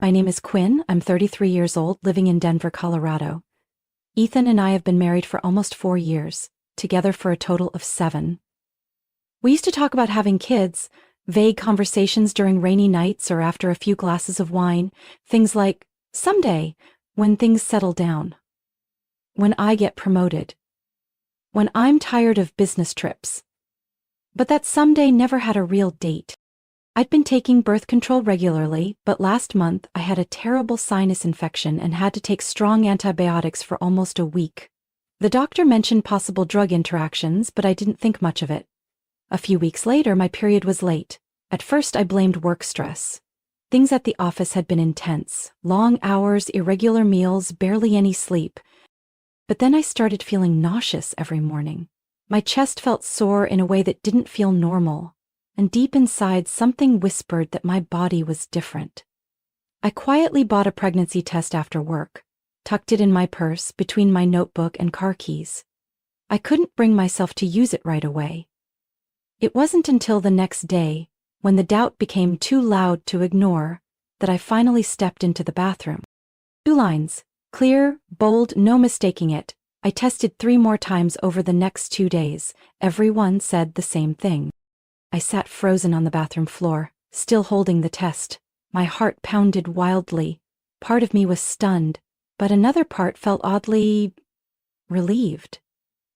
My name is Quinn. I'm 33 years old, living in Denver, Colorado. Ethan and I have been married for almost 4 years, together for a total of 7. We used to talk about having kids, vague conversations during rainy nights or after a few glasses of wine, things like, someday, when things settle down. When I get promoted. When I'm tired of business trips. But that someday never had a real date. I'd been taking birth control regularly, but last month I had a terrible sinus infection and had to take strong antibiotics for almost a week. The doctor mentioned possible drug interactions, but I didn't think much of it. A few weeks later, my period was late. At first, I blamed work stress. Things at the office had been intense, long hours, irregular meals, barely any sleep. But then I started feeling nauseous every morning. My chest felt sore in a way that didn't feel normal. And deep inside, something whispered that my body was different. I quietly bought a pregnancy test after work, tucked it in my purse between my notebook and car keys. I couldn't bring myself to use it right away. It wasn't until the next day, when the doubt became too loud to ignore, that I finally stepped into the bathroom. 2 lines, clear, bold, no mistaking it. I tested 3 more times over the next 2 days. Every one said the same thing. I sat frozen on the bathroom floor, still holding the test. My heart pounded wildly. Part of me was stunned, but another part felt oddly relieved.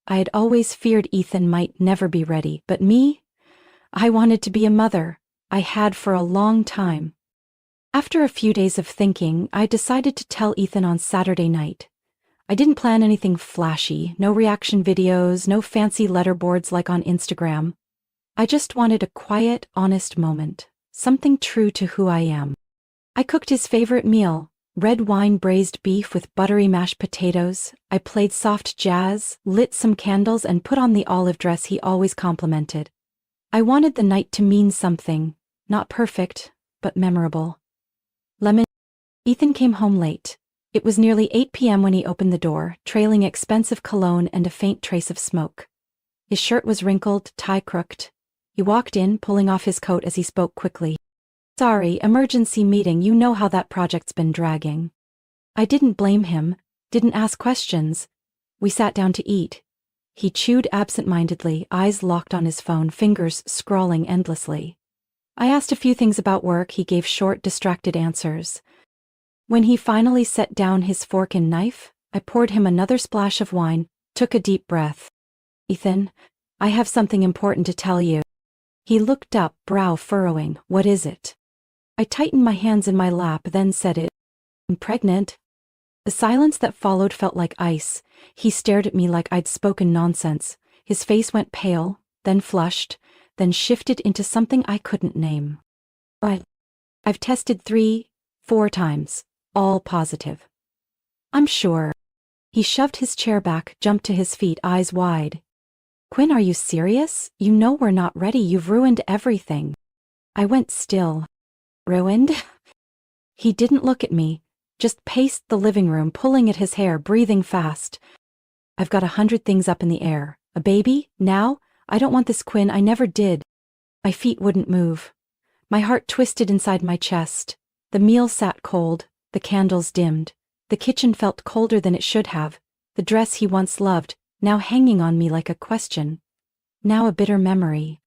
I had always feared Ethan might never be ready, but me? I wanted to be a mother. I had for a long time. After a few days of thinking, I decided to tell Ethan on Saturday night. I didn't plan anything flashy, no reaction videos, no fancy letterboards like on Instagram. I just wanted a quiet, honest moment, something true to who I am. I cooked his favorite meal, red wine braised beef with buttery mashed potatoes. I played soft jazz, lit some candles, and put on the olive dress he always complimented. I wanted the night to mean something, not perfect, but memorable. Ethan came home late. It was nearly 8 p.m. when he opened the door, trailing expensive cologne and a faint trace of smoke. His shirt was wrinkled, tie crooked. He walked in, pulling off his coat as he spoke quickly. Sorry, emergency meeting, you know how that project's been dragging. I didn't blame him, didn't ask questions. We sat down to eat. He chewed absent-mindedly, eyes locked on his phone, fingers scrawling endlessly. I asked a few things about work. He gave short, distracted answers. When he finally set down his fork and knife, I poured him another splash of wine, took a deep breath. Ethan, I have something important to tell you. He looked up, brow furrowing. What is it? I tightened my hands in my lap, then said it. I'm pregnant. The silence that followed felt like ice. He stared at me like I'd spoken nonsense. His face went pale, then flushed, then shifted into something I couldn't name. I've tested 3, 4 times, all positive. I'm sure. He shoved his chair back, jumped to his feet, eyes wide. Quinn, are you serious? You know we're not ready. You've ruined everything. I went still. Ruined? He didn't look at me, just paced the living room, pulling at his hair, breathing fast. I've got 100 things up in the air. A baby? Now? I don't want this, Quinn. I never did. My feet wouldn't move. My heart twisted inside my chest. The meal sat cold. The candles dimmed. The kitchen felt colder than it should have. The dress he once loved, now hanging on me like a question. Now a bitter memory.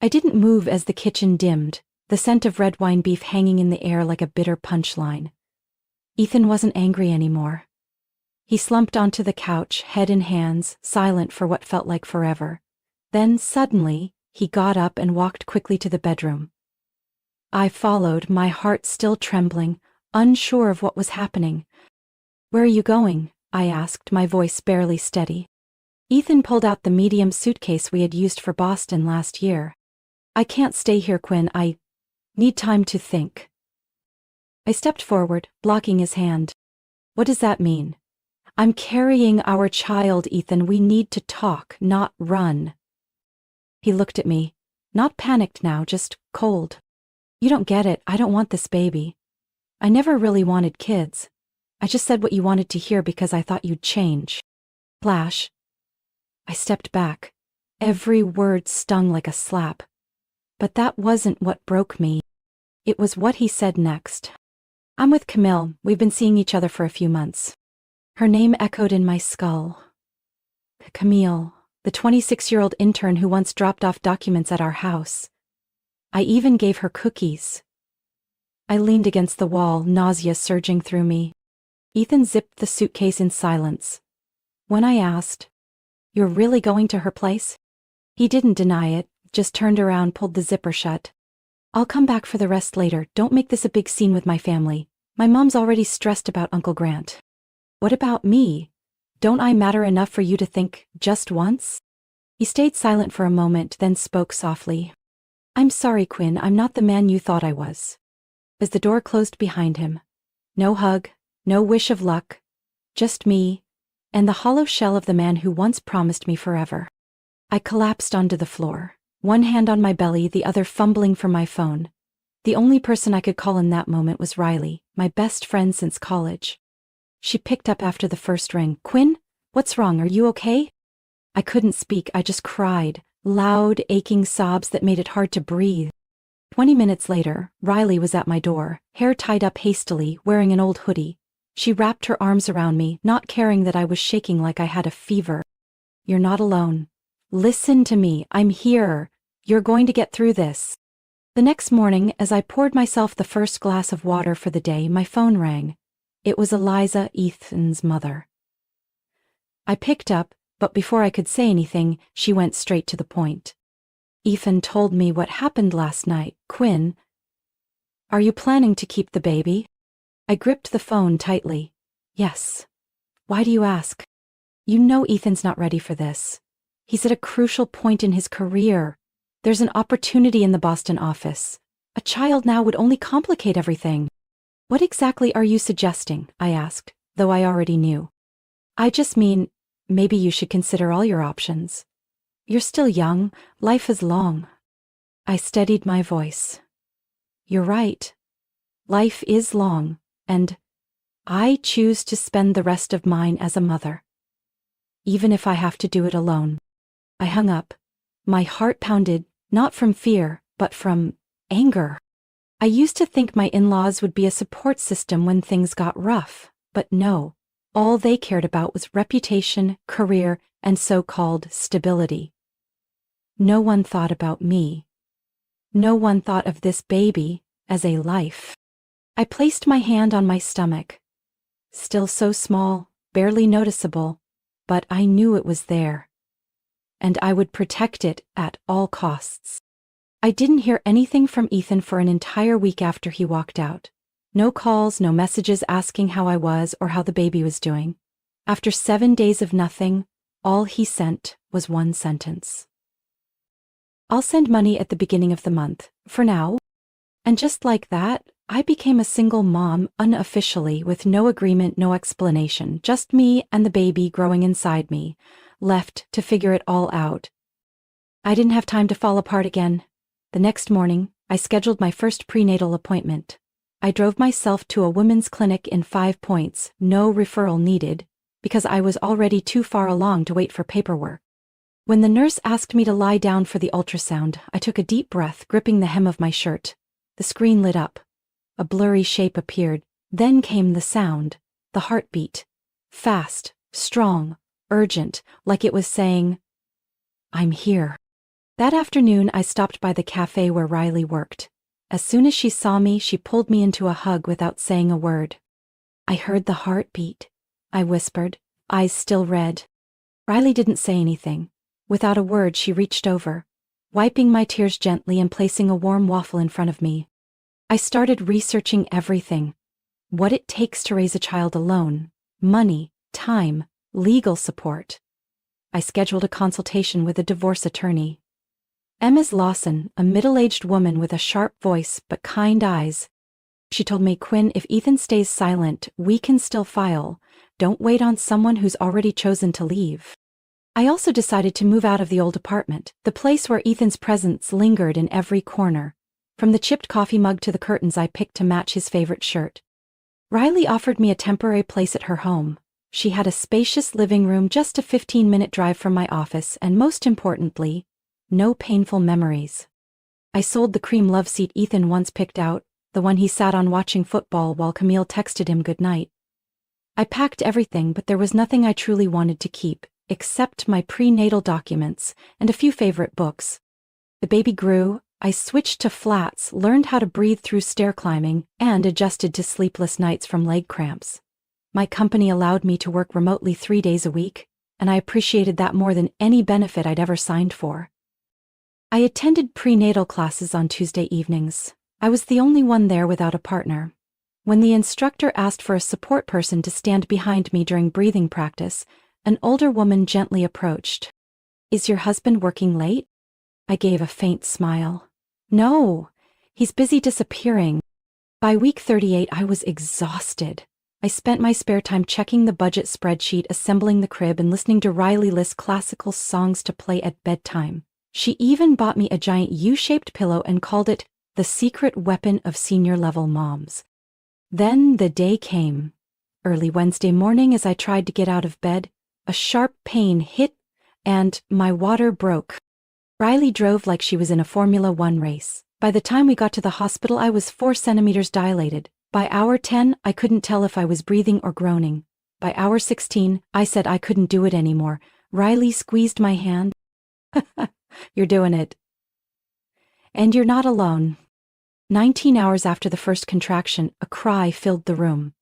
I didn't move as the kitchen dimmed, the scent of red wine beef hanging in the air like a bitter punchline. Ethan wasn't angry anymore. He slumped onto the couch, head in hands, silent for what felt like forever. Then, suddenly, he got up and walked quickly to the bedroom. I followed, my heart still trembling, unsure of what was happening. Where are you going? I asked, my voice barely steady. Ethan pulled out the medium suitcase we had used for Boston last year. I can't stay here, Quinn. I need time to think. I stepped forward, blocking his hand. What does that mean? I'm carrying our child, Ethan. We need to talk, not run. He looked at me, not panicked now, just cold. You don't get it. I don't want this baby. I never really wanted kids. I just said what you wanted to hear because I thought you'd change. Flash. I stepped back. Every word stung like a slap. But that wasn't what broke me. It was what he said next. I'm with Camille. We've been seeing each other for a few months. Her name echoed in my skull. Camille, the 26-year-old intern who once dropped off documents at our house. I even gave her cookies. I leaned against the wall, nausea surging through me. Ethan zipped the suitcase in silence. When I asked, "You're really going to her place?" He didn't deny it, just turned around, pulled the zipper shut. "I'll come back for the rest later. Don't make this a big scene with my family. My mom's already stressed about Uncle Grant." "What about me? Don't I matter enough for you to think just once?" He stayed silent for a moment, then spoke softly. "I'm sorry, Quinn, I'm not the man you thought I was." As the door closed behind him, no hug, no wish of luck, just me, and the hollow shell of the man who once promised me forever. I collapsed onto the floor, one hand on my belly, the other fumbling for my phone. The only person I could call in that moment was Riley, my best friend since college. She picked up after the first ring. "Quinn, what's wrong? Are you okay?" I couldn't speak, I just cried, loud, aching sobs that made it hard to breathe. 20 minutes later, Riley was at my door, hair tied up hastily, wearing an old hoodie. She wrapped her arms around me, not caring that I was shaking like I had a fever. "You're not alone. Listen to me, I'm here. You're going to get through this." The next morning, as I poured myself the first glass of water for the day, my phone rang. It was Eliza, Ethan's mother. I picked up, but before I could say anything, she went straight to the point. "Ethan told me what happened last night. Quinn, are you planning to keep the baby?" I gripped the phone tightly. "Yes." "Why do you ask?" "You know Ethan's not ready for this. He's at a crucial point in his career. There's an opportunity in the Boston office. A child now would only complicate everything." "What exactly are you suggesting?" I asked, though I already knew. "I just mean, maybe you should consider all your options. You're still young, life is long." I steadied my voice. "You're right. Life is long, and I choose to spend the rest of mine as a mother. Even if I have to do it alone." I hung up. My heart pounded, not from fear, but from anger. I used to think my in-laws would be a support system when things got rough, but no. All they cared about was reputation, career, and so-called stability. No one thought about me. No one thought of this baby as a life. I placed my hand on my stomach. Still so small, barely noticeable, but I knew it was there. And I would protect it at all costs. I didn't hear anything from Ethan for an entire week after he walked out. No calls, no messages asking how I was or how the baby was doing. After 7 days of nothing, all he sent was one sentence. "I'll send money at the beginning of the month, for now." And just like that, I became a single mom unofficially, with no agreement, no explanation, just me and the baby growing inside me, left to figure it all out. I didn't have time to fall apart again. The next morning, I scheduled my first prenatal appointment. I drove myself to a women's clinic in 5 Points, no referral needed, because I was already too far along to wait for paperwork. When the nurse asked me to lie down for the ultrasound, I took a deep breath, gripping the hem of my shirt. The screen lit up. A blurry shape appeared. Then came the sound, the heartbeat. Fast, strong, urgent, like it was saying, "I'm here." That afternoon, I stopped by the cafe where Riley worked. As soon as she saw me, she pulled me into a hug without saying a word. "I heard the heartbeat," I whispered, eyes still red. Riley didn't say anything. Without a word, she reached over, wiping my tears gently and placing a warm waffle in front of me. I started researching everything. What it takes to raise a child alone, money, time, legal support. I scheduled a consultation with a divorce attorney. Ms. Lawson, a middle-aged woman with a sharp voice but kind eyes. She told me, "Quinn, if Ethan stays silent, we can still file. Don't wait on someone who's already chosen to leave." I also decided to move out of the old apartment, the place where Ethan's presence lingered in every corner. From the chipped coffee mug to the curtains I picked to match his favorite shirt. Riley offered me a temporary place at her home. She had a spacious living room just a 15-minute drive from my office, and most importantly, no painful memories. I sold the cream love seat Ethan once picked out, the one he sat on watching football while Camille texted him goodnight. I packed everything, but there was nothing I truly wanted to keep, except my prenatal documents and a few favorite books. The baby grew, I switched to flats, learned how to breathe through stair climbing, and adjusted to sleepless nights from leg cramps. My company allowed me to work remotely 3 days a week, and I appreciated that more than any benefit I'd ever signed for. I attended prenatal classes on Tuesday evenings. I was the only one there without a partner. When the instructor asked for a support person to stand behind me during breathing practice, an older woman gently approached. "Is your husband working late?" I gave a faint smile. "No, he's busy disappearing." By week 38, I was exhausted. I spent my spare time checking the budget spreadsheet, assembling the crib, and listening to Riley list classical songs to play at bedtime. She even bought me a giant U-shaped pillow and called it the secret weapon of senior-level moms. Then the day came. Early Wednesday morning, as I tried to get out of bed, a sharp pain hit, and my water broke. Riley drove like she was in a Formula One race. By the time we got to the hospital, I was 4 centimeters dilated. By hour 10, I couldn't tell if I was breathing or groaning. By hour 16, I said I couldn't do it anymore. Riley squeezed my hand. "You're doing it. And you're not alone." 19 hours after the first contraction, a cry filled the room.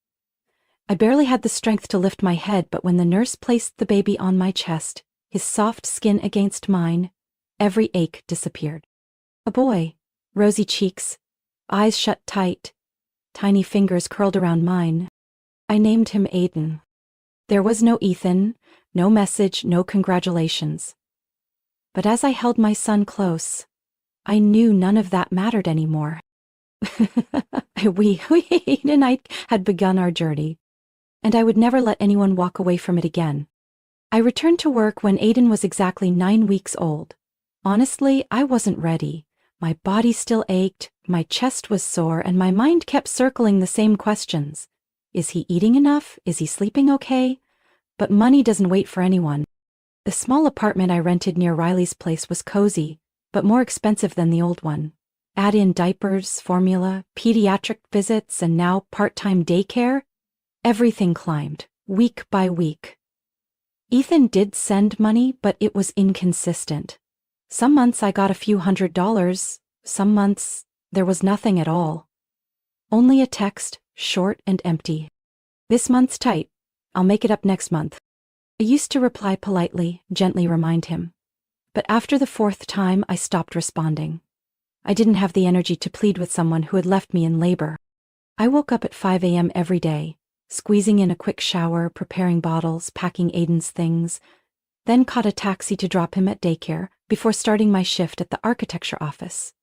I barely had the strength to lift my head, but when the nurse placed the baby on my chest, his soft skin against mine, every ache disappeared. A boy, rosy cheeks, eyes shut tight, tiny fingers curled around mine. I named him Aiden. There was no Ethan, no message, no congratulations. But as I held my son close, I knew none of that mattered anymore. Aiden and I had begun our journey, and I would never let anyone walk away from it again. I returned to work when Aiden was exactly 9 weeks old. Honestly, I wasn't ready. My body still ached, my chest was sore, and my mind kept circling the same questions. Is he eating enough? Is he sleeping okay? But money doesn't wait for anyone. The small apartment I rented near Riley's place was cozy, but more expensive than the old one. Add in diapers, formula, pediatric visits, and now part-time daycare. Everything climbed, week by week. Ethan did send money, but it was inconsistent. Some months I got a few $100s, some months there was nothing at all. Only a text, short and empty. "This month's tight. I'll make it up next month." I used to reply politely, gently remind him. But after the 4th time, I stopped responding. I didn't have the energy to plead with someone who had left me in labor. I woke up at 5 a.m. every day, squeezing in a quick shower, preparing bottles, packing Aiden's things, then caught a taxi to drop him at daycare before starting my shift at the architecture office.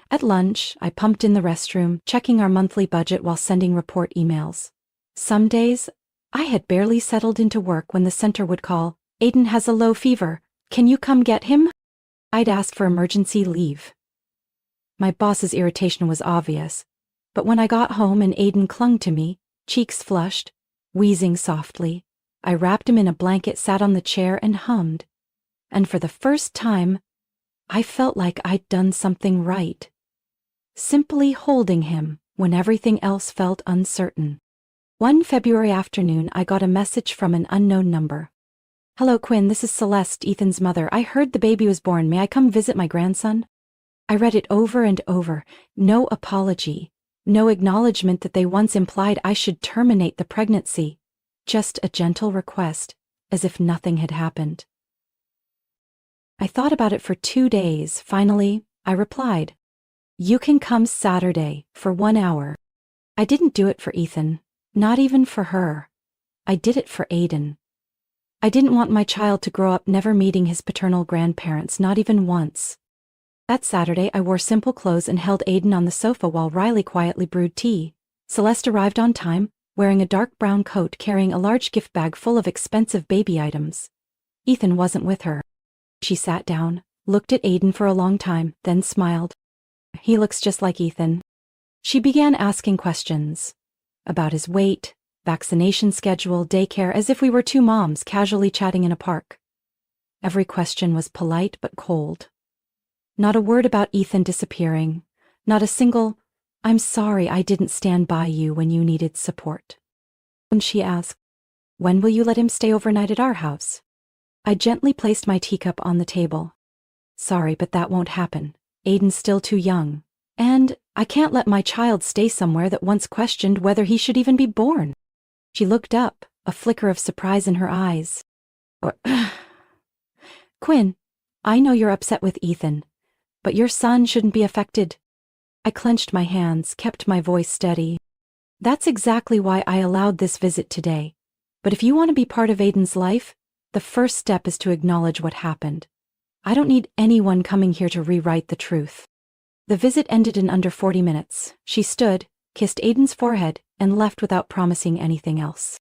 At lunch, I pumped in the restroom, checking our monthly budget while sending report emails. Some days, I had barely settled into work when the center would call, "Aiden has a low fever. Can you come get him?" I'd ask for emergency leave. My boss's irritation was obvious, but when I got home and Aiden clung to me, cheeks flushed, wheezing softly, I wrapped him in a blanket, sat on the chair, and hummed. And for the first time, I felt like I'd done something right. Simply holding him when everything else felt uncertain. One February afternoon, I got a message from an unknown number. "Hello, Quinn, this is Celeste, Ethan's mother. I heard the baby was born. May I come visit my grandson?" I read it over and over. No apology. No acknowledgement that they once implied I should terminate the pregnancy. Just a gentle request, as if nothing had happened. I thought about it for 2 days. Finally, I replied, "You can come Saturday for 1 hour." I didn't do it for Ethan, not even for her. I did it for Aiden. I didn't want my child to grow up never meeting his paternal grandparents, not even once. That Saturday, I wore simple clothes and held Aiden on the sofa while Riley quietly brewed tea. Celeste arrived on time, wearing a dark brown coat, carrying a large gift bag full of expensive baby items. Ethan wasn't with her. She sat down, looked at Aiden for a long time, then smiled. "He looks just like Ethan." She began asking questions about his weight, vaccination schedule, daycare, as if we were 2 moms casually chatting in a park. Every question was polite but cold. Not a word about Ethan disappearing, not a single, I'm sorry I didn't stand by you when you needed support. When she asked, when will you let him stay overnight at our house? I gently placed my teacup on the table. Sorry, but that won't happen. Aiden's still too young. And I can't let my child stay somewhere that once questioned whether he should even be born. She looked up, a flicker of surprise in her eyes. Quinn, I know you're upset with Ethan, but your son shouldn't be affected. I clenched my hands, kept my voice steady. That's exactly why I allowed this visit today. But if you want to be part of Aiden's life, the first step is to acknowledge what happened. I don't need anyone coming here to rewrite the truth. The visit ended in under 40 minutes. She stood, kissed Aiden's forehead, and left without promising anything else.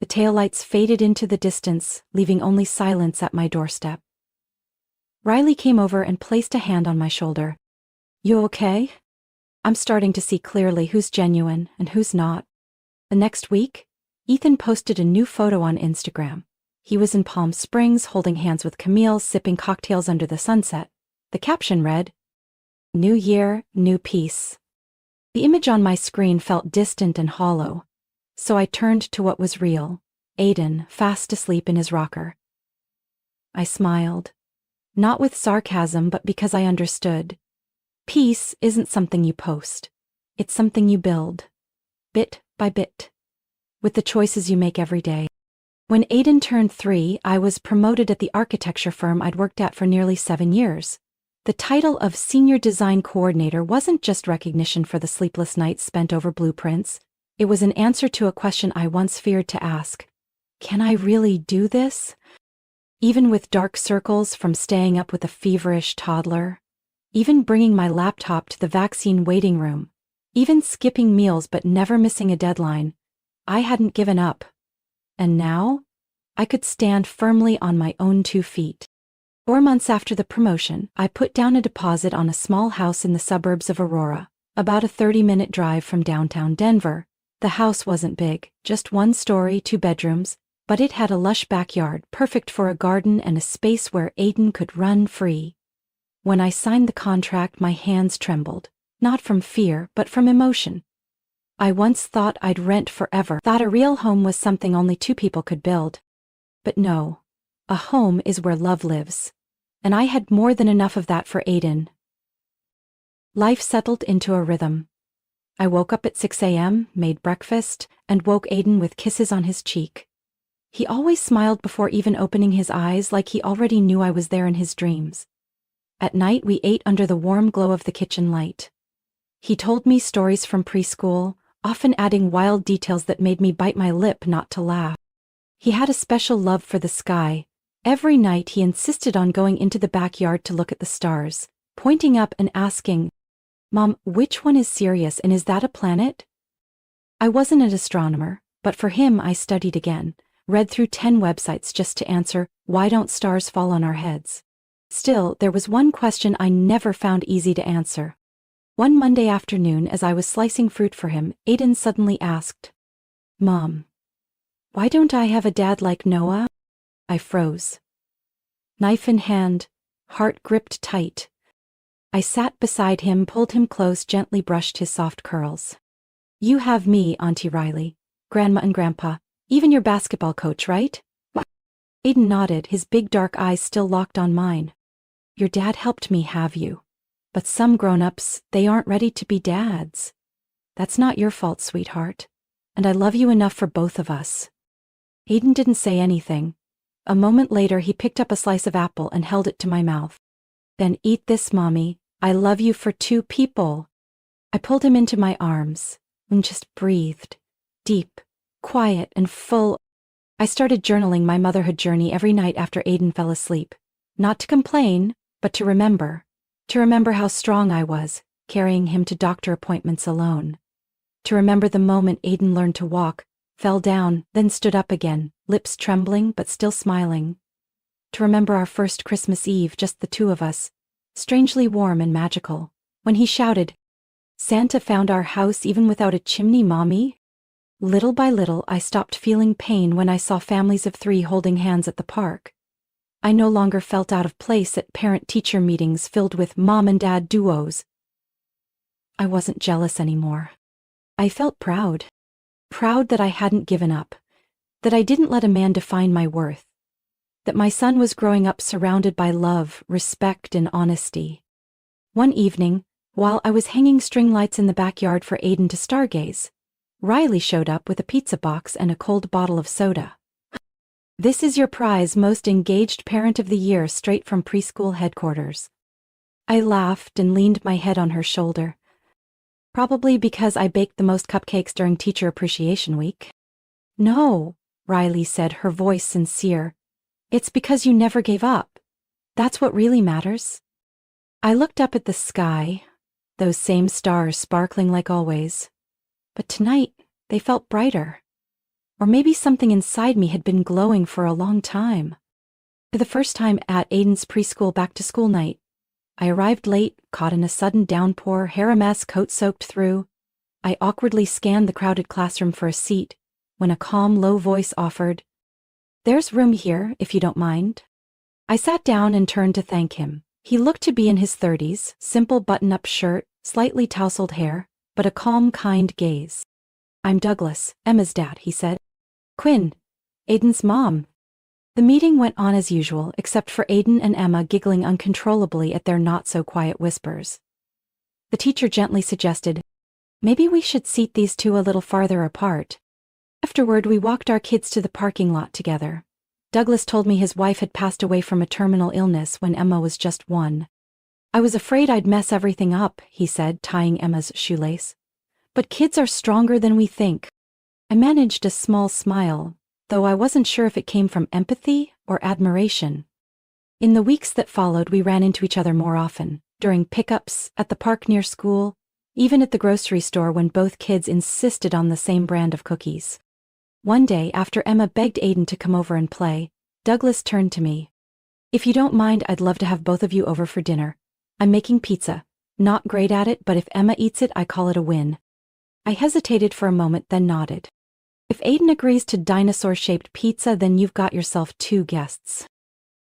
The taillights faded into the distance, leaving only silence at my doorstep. Riley came over and placed a hand on my shoulder. You okay? I'm starting to see clearly who's genuine and who's not. The next week, Ethan posted a new photo on Instagram. He was in Palm Springs holding hands with Camille, sipping cocktails under the sunset. The caption read, New Year, New Peace. The image on my screen felt distant and hollow, so I turned to what was real, Aiden, fast asleep in his rocker. I smiled, not with sarcasm but because I understood. Peace isn't something you post. It's something you build, bit by bit, with the choices you make every day. When Aiden turned 3, I was promoted at the architecture firm I'd worked at for nearly 7 years. The title of Senior Design Coordinator wasn't just recognition for the sleepless nights spent over blueprints. It was an answer to a question I once feared to ask. Can I really do this? Even with dark circles from staying up with a feverish toddler, even bringing my laptop to the vaccine waiting room, even skipping meals but never missing a deadline, I hadn't given up. And now, I could stand firmly on my own 2 feet. 4 months after the promotion, I put down a deposit on a small house in the suburbs of Aurora, about a 30-minute drive from downtown Denver. The house wasn't big, just 1 story, 2 bedrooms, but it had a lush backyard, perfect for a garden and a space where Aiden could run free. When I signed the contract, my hands trembled, not from fear, but from emotion. I once thought I'd rent forever, thought a real home was something only 2 people could build. But no, a home is where love lives. And I had more than enough of that for Aiden. Life settled into a rhythm. I woke up at 6 a.m., made breakfast, and woke Aiden with kisses on his cheek. He always smiled before even opening his eyes, like he already knew I was there in his dreams. At night, we ate under the warm glow of the kitchen light. He told me stories from preschool, often adding wild details that made me bite my lip not to laugh. He had a special love for the sky. Every night he insisted on going into the backyard to look at the stars, pointing up and asking, Mom, which one is Sirius and is that a planet? I wasn't an astronomer, but for him I studied again, read through 10 websites just to answer, why don't stars fall on our heads? Still, there was one question I never found easy to answer. One Monday afternoon, as I was slicing fruit for him, Aiden suddenly asked, Mom, why don't I have a dad like Noah? I froze. Knife in hand, heart gripped tight. I sat beside him, pulled him close, gently brushed his soft curls. You have me, Auntie Riley, Grandma and Grandpa, even your basketball coach, right? Aiden nodded, his big dark eyes still locked on mine. Your dad helped me have you. But some grown-ups, they aren't ready to be dads. That's not your fault, sweetheart. And I love you enough for both of us. Aiden didn't say anything. A moment later, he picked up a slice of apple and held it to my mouth. Then eat this, Mommy. I love you for 2 people. I pulled him into my arms and just breathed. Deep, quiet, and full. I started journaling my motherhood journey every night after Aiden fell asleep. Not to complain, but to remember. To remember how strong I was, carrying him to doctor appointments alone. To remember the moment Aiden learned to walk, fell down, then stood up again, lips trembling but still smiling. To remember our first Christmas Eve, just the 2 of us, strangely warm and magical, when he shouted, Santa found our house even without a chimney, Mommy? Little by little, I stopped feeling pain when I saw families of 3 holding hands at the park. I no longer felt out of place at parent-teacher meetings filled with mom and dad duos. I wasn't jealous anymore. I felt proud. Proud that I hadn't given up. That I didn't let a man define my worth. That my son was growing up surrounded by love, respect, and honesty. One evening, while I was hanging string lights in the backyard for Aiden to stargaze, Riley showed up with a pizza box and a cold bottle of soda. "This is your prize, most engaged parent of the year, straight from preschool headquarters." I laughed and leaned my head on her shoulder. Probably because I baked the most cupcakes during Teacher Appreciation Week. "No," Riley said, her voice sincere. "It's because you never gave up. That's what really matters." I looked up at the sky, those same stars sparkling like always. But tonight, they felt brighter. Or maybe something inside me had been glowing for a long time. For the first time at Aiden's preschool back-to-school night, I arrived late, caught in a sudden downpour, hair a mess, coat soaked through. I awkwardly scanned the crowded classroom for a seat, when a calm, low voice offered, "There's room here, if you don't mind." I sat down and turned to thank him. He looked to be in his 30s, simple button-up shirt, slightly tousled hair, but a calm, kind gaze. "I'm Douglas, Emma's dad," he said. "Quinn, Aiden's mom." The meeting went on as usual, except for Aiden and Emma giggling uncontrollably at their not-so-quiet whispers. The teacher gently suggested, "Maybe we should seat these two a little farther apart." Afterward, we walked our kids to the parking lot together. Douglas told me his wife had passed away from a terminal illness when Emma was just 1. "I was afraid I'd mess everything up," he said, tying Emma's shoelace. "But kids are stronger than we think." I managed a small smile, though I wasn't sure if it came from empathy or admiration. In the weeks that followed, we ran into each other more often, during pickups, at the park near school, even at the grocery store when both kids insisted on the same brand of cookies. One day, after Emma begged Aiden to come over and play, Douglas turned to me. "If you don't mind, I'd love to have both of you over for dinner. I'm making pizza. Not great at it, but if Emma eats it, I call it a win." I hesitated for a moment, then nodded. "If Aiden agrees to dinosaur-shaped pizza, then you've got yourself 2 guests."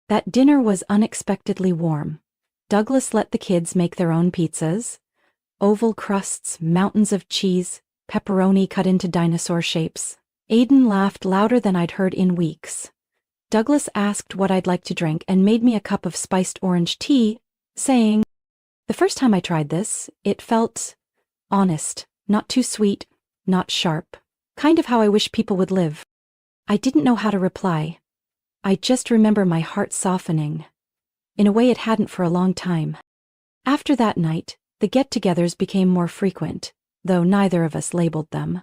That dinner was unexpectedly warm. Douglas let the kids make their own pizzas. Oval crusts, mountains of cheese, pepperoni cut into dinosaur shapes. Aiden laughed louder than I'd heard in weeks. Douglas asked what I'd like to drink and made me a cup of spiced orange tea, saying, "The first time I tried this, it felt honest, not too sweet, not sharp. Kind of how I wish people would live." I didn't know how to reply. I just remember my heart softening, in a way it hadn't for a long time. After that night, the get-togethers became more frequent, though neither of us labeled them.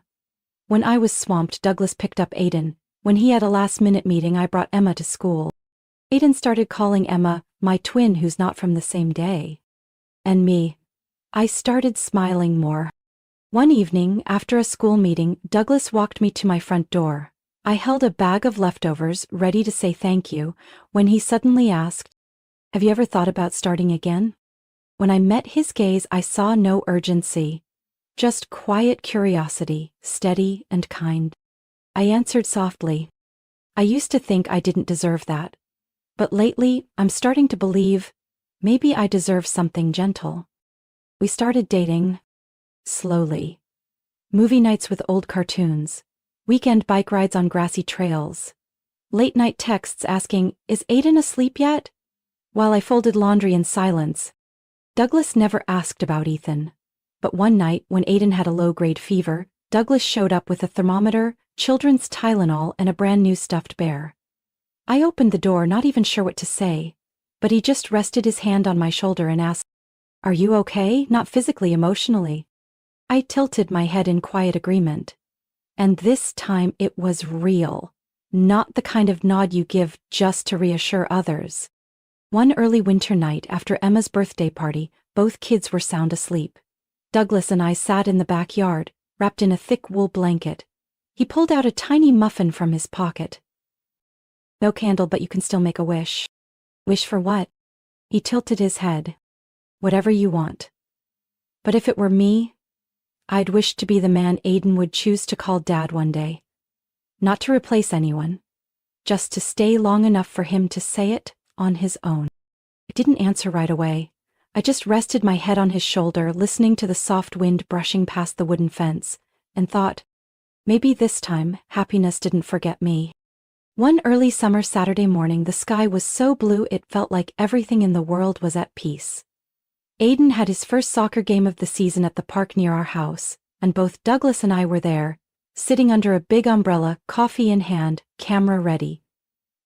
When I was swamped, Douglas picked up Aiden. When he had a last-minute meeting, I brought Emma to school. Aiden started calling Emma my twin who's not from the same day. And me. I started smiling more. One evening, after a school meeting, Douglas walked me to my front door. I held a bag of leftovers, ready to say thank you, when he suddenly asked, "Have you ever thought about starting again?" When I met his gaze, I saw no urgency. Just quiet curiosity, steady and kind. I answered softly, "I used to think I didn't deserve that. But lately, I'm starting to believe maybe I deserve something gentle." We started dating. Slowly. Movie nights with old cartoons. Weekend bike rides on grassy trails. Late-night texts asking, "Is Aiden asleep yet?" While I folded laundry in silence. Douglas never asked about Ethan. But one night, when Aiden had a low-grade fever, Douglas showed up with a thermometer, children's Tylenol, and a brand-new stuffed bear. I opened the door, not even sure what to say, but he just rested his hand on my shoulder and asked, "Are you okay? Not physically, emotionally?" I tilted my head in quiet agreement. And this time it was real, not the kind of nod you give just to reassure others. One early winter night after Emma's birthday party, both kids were sound asleep. Douglas and I sat in the backyard, wrapped in a thick wool blanket. He pulled out a tiny muffin from his pocket. "No candle, but you can still make a wish." "Wish for what?" He tilted his head. "Whatever you want. But if it were me, I'd wish to be the man Aiden would choose to call Dad one day. Not to replace anyone, just to stay long enough for him to say it on his own." I didn't answer right away. I just rested my head on his shoulder, listening to the soft wind brushing past the wooden fence, and thought, maybe this time, happiness didn't forget me. One early summer Saturday morning, the sky was so blue it felt like everything in the world was at peace. Aiden had his first soccer game of the season at the park near our house, and both Douglas and I were there, sitting under a big umbrella, coffee in hand, camera ready.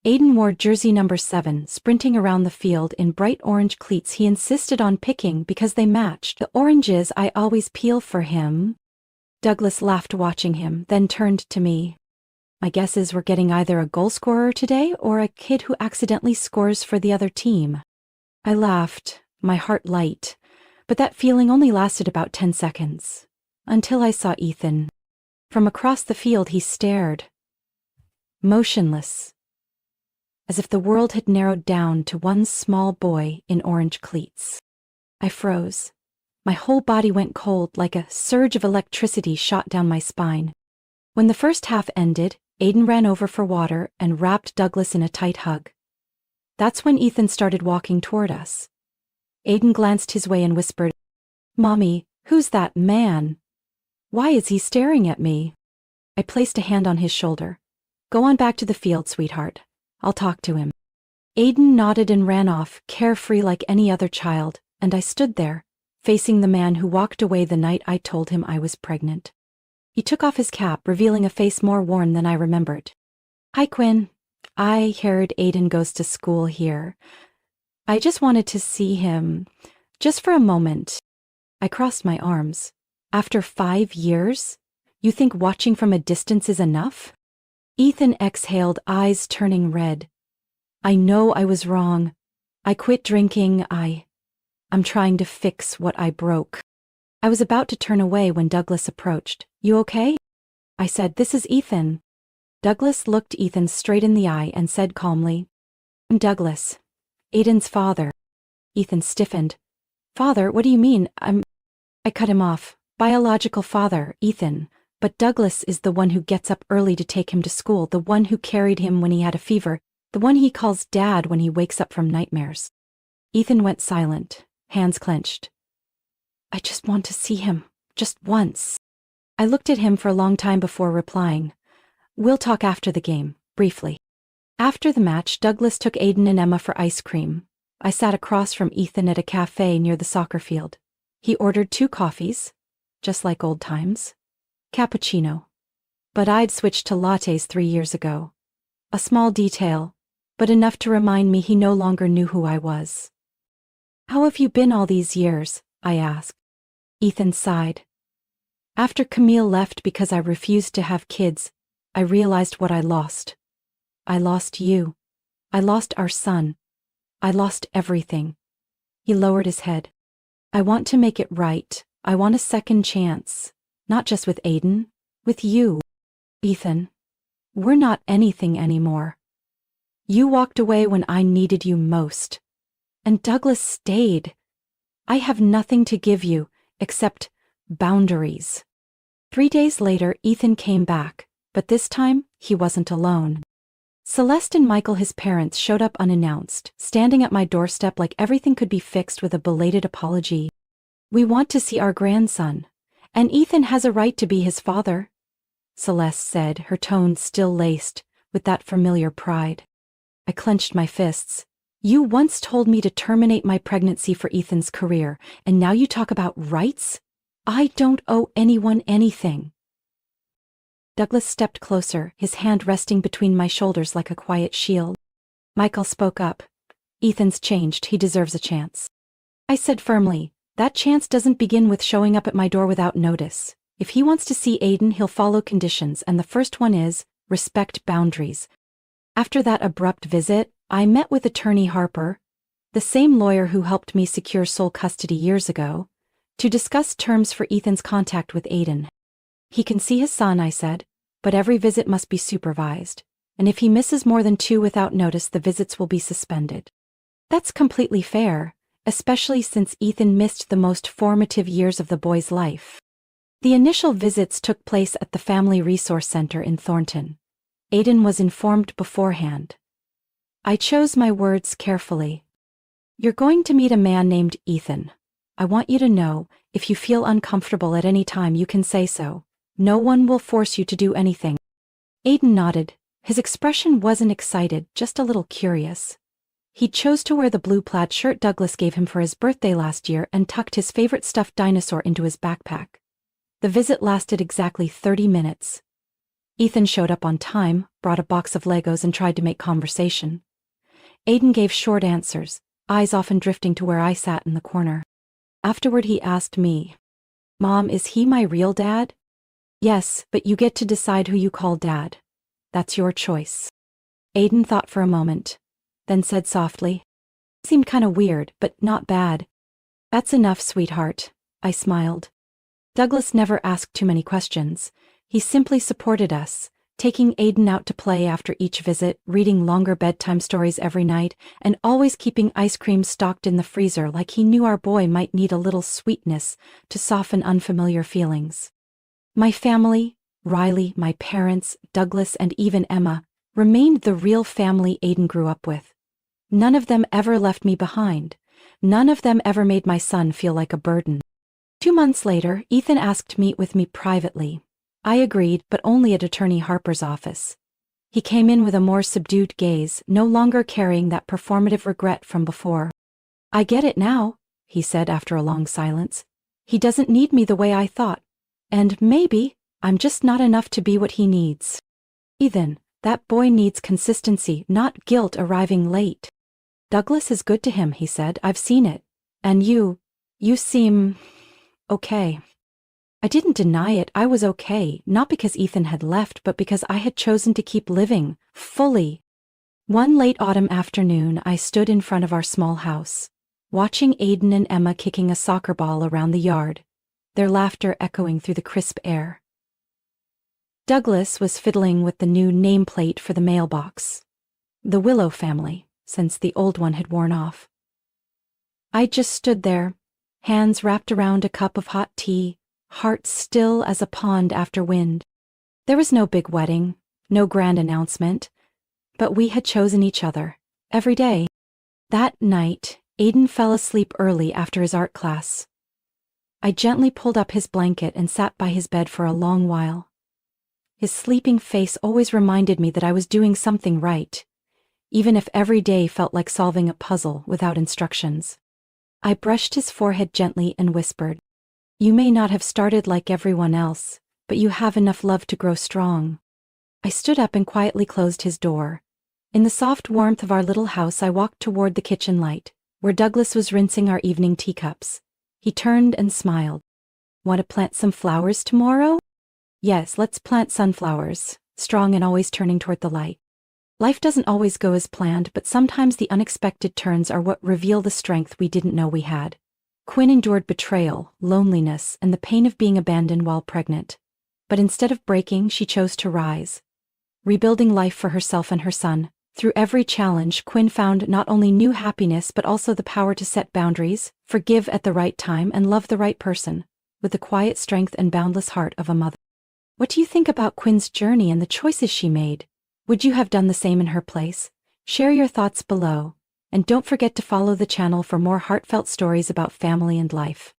Aiden wore jersey number 7, sprinting around the field in bright orange cleats he insisted on picking because they matched the oranges I always peel for him. Douglas laughed watching him, then turned to me. My guess is we're getting either a goal scorer today or a kid who accidentally scores for the other team. I laughed, my heart light, but that feeling only lasted about 10 seconds. Until I saw Ethan. From across the field he stared. Motionless. As if the world had narrowed down to one small boy in orange cleats. I froze. My whole body went cold like a surge of electricity shot down my spine. When the first half ended, Aiden ran over for water and wrapped Douglas in a tight hug. That's when Ethan started walking toward us. Aiden glanced his way and whispered, "Mommy, who's that man? Why is he staring at me?" I placed a hand on his shoulder. "Go on back to the field, sweetheart. I'll talk to him." Aiden nodded and ran off, carefree like any other child, and I stood there, facing the man who walked away the night I told him I was pregnant. He took off his cap, revealing a face more worn than I remembered. "Hi, Quinn. I heard Aiden goes to school here. I just wanted to see him, just for a moment." I crossed my arms. "After 5 years? You think watching from a distance is enough?" Ethan exhaled, eyes turning red. "I know I was wrong. I quit drinking. I'm trying to fix what I broke." I was about to turn away when Douglas approached. "You okay?" I said, "This is Ethan." Douglas looked Ethan straight in the eye and said calmly, "I'm Douglas, Aiden's father." Ethan stiffened. "Father, what do you mean? I cut him off. "Biological father, Ethan. But Douglas is the one who gets up early to take him to school, the one who carried him when he had a fever, the one he calls Dad when he wakes up from nightmares." Ethan went silent, hands clenched. "I just want to see him, just once." I looked at him for a long time before replying. "We'll talk after the game, briefly." After the match, Douglas took Aiden and Emma for ice cream. I sat across from Ethan at a cafe near the soccer field. He ordered 2 coffees, just like old times. Cappuccino. But I'd switched to lattes 3 years ago. A small detail, but enough to remind me he no longer knew who I was. "How have you been all these years?" I asked. Ethan sighed. "After Camille left because I refused to have kids, I realized what I lost. I lost you. I lost our son. I lost everything." He lowered his head. "I want to make it right. I want a second chance. Not just with Aiden, with you. Ethan, we're not anything anymore. You walked away when I needed you most. And Douglas stayed. I have nothing to give you except boundaries." 3 days later, Ethan came back, but this time he wasn't alone. Celeste and Michael, his parents, showed up unannounced, standing at my doorstep like everything could be fixed with a belated apology. "We want to see our grandson. And Ethan has a right to be his father," Celeste said, her tone still laced with that familiar pride. I clenched my fists. "You once told me to terminate my pregnancy for Ethan's career, and now you talk about rights? I don't owe anyone anything." Douglas stepped closer, his hand resting between my shoulders like a quiet shield. Michael spoke up. "Ethan's changed. He deserves a chance." I said firmly, "That chance doesn't begin with showing up at my door without notice. If he wants to see Aiden, he'll follow conditions, and the first one is, respect boundaries." After that abrupt visit, I met with attorney Harper, the same lawyer who helped me secure sole custody years ago, to discuss terms for Ethan's contact with Aiden. "He can see his son," I said, "but every visit must be supervised, and if he misses more than 2 without notice, the visits will be suspended." That's completely fair, especially since Ethan missed the most formative years of the boy's life. The initial visits took place at the Family Resource Center in Thornton. Aiden was informed beforehand. I chose my words carefully. You're going to meet a man named Ethan. I want you to know, if you feel uncomfortable at any time you can say so. No one will force you to do anything. Aiden nodded. His expression wasn't excited, just a little curious. He chose to wear the blue plaid shirt Douglas gave him for his birthday last year and tucked his favorite stuffed dinosaur into his backpack. The visit lasted exactly 30 minutes. Ethan showed up on time, brought a box of Legos and tried to make conversation. Aiden gave short answers, eyes often drifting to where I sat in the corner. Afterward he asked me, "Mom, is he my real dad?" "Yes, but you get to decide who you call dad. That's your choice." Aiden thought for a moment, then said softly, "Seemed kinda weird, but not bad." "That's enough, sweetheart," I smiled. Douglas never asked too many questions. He simply supported us, taking Aiden out to play after each visit, reading longer bedtime stories every night, and always keeping ice cream stocked in the freezer like he knew our boy might need a little sweetness to soften unfamiliar feelings. My family, Riley, my parents, Douglas, and even Emma, remained the real family Aiden grew up with. None of them ever left me behind. None of them ever made my son feel like a burden. 2 months later, Ethan asked to meet with me privately. I agreed, but only at Attorney Harper's office. He came in with a more subdued gaze, no longer carrying that performative regret from before. "I get it now," he said after a long silence. "He doesn't need me the way I thought. And maybe, I'm just not enough to be what he needs." "Ethan, that boy needs consistency, not guilt arriving late." "Douglas is good to him," he said. "I've seen it. And you seem okay." I didn't deny it. I was okay, not because Ethan had left, but because I had chosen to keep living, fully. One late autumn afternoon, I stood in front of our small house, watching Aiden and Emma kicking a soccer ball around the yard, their laughter echoing through the crisp air. Douglas was fiddling with the new nameplate for the mailbox. The Willow family, since the old one had worn off. I just stood there, hands wrapped around a cup of hot tea, heart still as a pond after wind. There was no big wedding, no grand announcement, but we had chosen each other, every day. That night, Aiden fell asleep early after his art class. I gently pulled up his blanket and sat by his bed for a long while. His sleeping face always reminded me that I was doing something right, even if every day felt like solving a puzzle without instructions. I brushed his forehead gently and whispered, "You may not have started like everyone else, but you have enough love to grow strong." I stood up and quietly closed his door. In the soft warmth of our little house, I walked toward the kitchen light, where Douglas was rinsing our evening teacups. He turned and smiled. "Want to plant some flowers tomorrow?" "Yes, let's plant sunflowers," strong and always turning toward the light. Life doesn't always go as planned, but sometimes the unexpected turns are what reveal the strength we didn't know we had. Quinn endured betrayal, loneliness, and the pain of being abandoned while pregnant. But instead of breaking, she chose to rise, rebuilding life for herself and her son. Through every challenge, Quinn found not only new happiness but also the power to set boundaries, forgive at the right time, and love the right person, with the quiet strength and boundless heart of a mother. What do you think about Quinn's journey and the choices she made? Would you have done the same in her place? Share your thoughts below. And don't forget to follow the channel for more heartfelt stories about family and life.